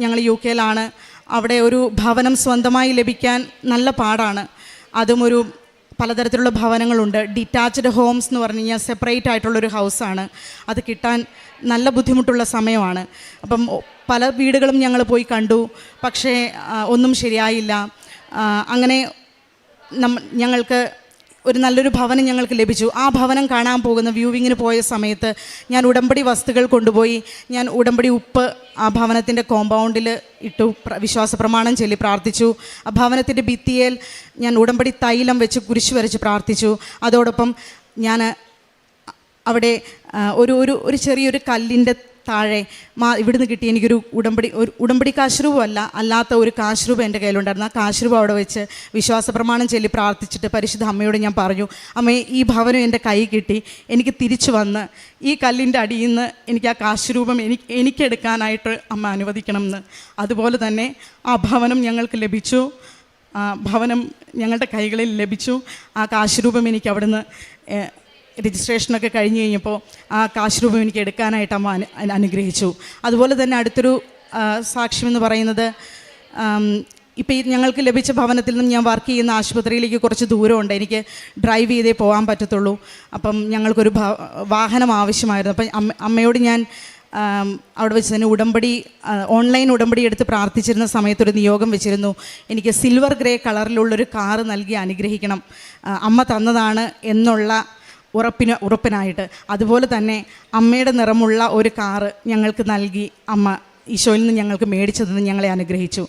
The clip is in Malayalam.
ഞങ്ങൾ UK-ലാണ്. അവിടെ ഒരു ഭവനം സ്വന്തമായി ലഭിക്കാൻ നല്ല പാടാണ്. അതും ഒരു പലതരത്തിലുള്ള ഭവനങ്ങളുണ്ട്. ഡിറ്റാച്ച്ഡ് ഹോംസ് എന്ന് പറഞ്ഞു കഴിഞ്ഞാൽ സെപ്പറേറ്റ് ആയിട്ടുള്ളൊരു ഹൗസാണ്. അത് കിട്ടാൻ നല്ല ബുദ്ധിമുട്ടുള്ള സമയമാണ്. അപ്പം പല വീടുകളും ഞങ്ങൾ പോയി കണ്ടു, പക്ഷേ ഒന്നും ശരിയായില്ല. അങ്ങനെ ഞങ്ങൾക്ക് ഒരു നല്ലൊരു ഭവനം ഞങ്ങൾക്ക് ലഭിച്ചു. ആ ഭവനം കാണാൻ പോകുന്ന വ്യൂവിങ്ങിന് പോയ സമയത്ത് ഞാൻ ഉടമ്പടി വസ്തുക്കൾ കൊണ്ടുപോയി. ഞാൻ ഉടമ്പടി ഉപ്പ് ആ ഭവനത്തിൻ്റെ കോമ്പൗണ്ടിൽ ഇട്ടു, വിശ്വാസ പ്രമാണം ചൊല്ലി പ്രാർത്ഥിച്ചു. ആ ഭവനത്തിൻ്റെ ഭിത്തിയേൽ ഞാൻ ഉടമ്പടി തൈലം വെച്ച് കുരിശ് വരച്ച് പ്രാർത്ഥിച്ചു. അതോടൊപ്പം ഞാൻ അവിടെ ഒരു ചെറിയൊരു കല്ലിൻ്റെ താഴെ ഇവിടുന്ന് കിട്ടി എനിക്കൊരു ഉടമ്പടി കാശ്രൂപമല്ല, അല്ലാത്ത ഒരു കാശ്രൂപം എൻ്റെ കയ്യിലുണ്ടായിരുന്നു. ആ കാശ്രൂപം അവിടെ വെച്ച് വിശ്വാസ പ്രമാണം ചൊല്ലി പ്രാർത്ഥിച്ചിട്ട് പരിശുദ്ധ അമ്മയോട് ഞാൻ പറഞ്ഞു, അമ്മേ, ഈ ഭവനം എൻ്റെ കൈ കിട്ടി, എനിക്ക് തിരിച്ചു വന്ന് ഈ കല്ലിൻ്റെ അടിയിൽ നിന്ന് എനിക്ക് ആ കാശ്രൂപം എനിക്കെടുക്കാനായിട്ട് അമ്മ അനുവദിക്കണം എന്ന്. അതുപോലെ തന്നെ ആ ഭവനം ഞങ്ങൾക്ക് ലഭിച്ചു. ഭവനം ഞങ്ങളുടെ കൈകളിൽ ലഭിച്ചു. ആ കാശ്രൂപം എനിക്ക് അവിടുന്ന് രജിസ്ട്രേഷനൊക്കെ കഴിഞ്ഞ് കഴിഞ്ഞപ്പോൾ ആ കാശ് രൂപം എനിക്ക് എടുക്കാനായിട്ട് അമ്മ അനുഗ്രഹിച്ചു. അതുപോലെ തന്നെ അടുത്തൊരു സാക്ഷ്യം എന്ന് പറയുന്നത്, ഇപ്പോൾ ഈ ഞങ്ങൾക്ക് ലഭിച്ച ഭവനത്തിൽ നിന്നും ഞാൻ വർക്ക് ചെയ്യുന്ന ആശുപത്രിയിലേക്ക് കുറച്ച് ദൂരമുണ്ട്. എനിക്ക് ഡ്രൈവ് ചെയ്തേ പോകാൻ പറ്റത്തുള്ളൂ. അപ്പം ഞങ്ങൾക്കൊരു വാഹനം ആവശ്യമായിരുന്നു. അപ്പം അമ്മയോട് ഞാൻ അവിടെ വെച്ച് തന്നെ ഓൺലൈൻ ഉടമ്പടി എടുത്ത് പ്രാർത്ഥിച്ചിരുന്ന സമയത്തൊരു നിയോഗം വെച്ചിരുന്നു. എനിക്ക് സിൽവർ ഗ്രേ കളറിലുള്ളൊരു കാറ് നൽകി അനുഗ്രഹിക്കണം, അമ്മ തന്നതാണ് എന്നുള്ള ഉറപ്പിനായിട്ട്. അതുപോലെ തന്നെ അമ്മയുടെ നിറമുള്ള ഒരു കാറ് ഞങ്ങൾക്ക് നൽകി അമ്മ ഈശോയിൽ നിന്ന് ഞങ്ങൾക്ക് മേടിച്ചതെന്ന് ഞങ്ങളെ അനുഗ്രഹിച്ചു.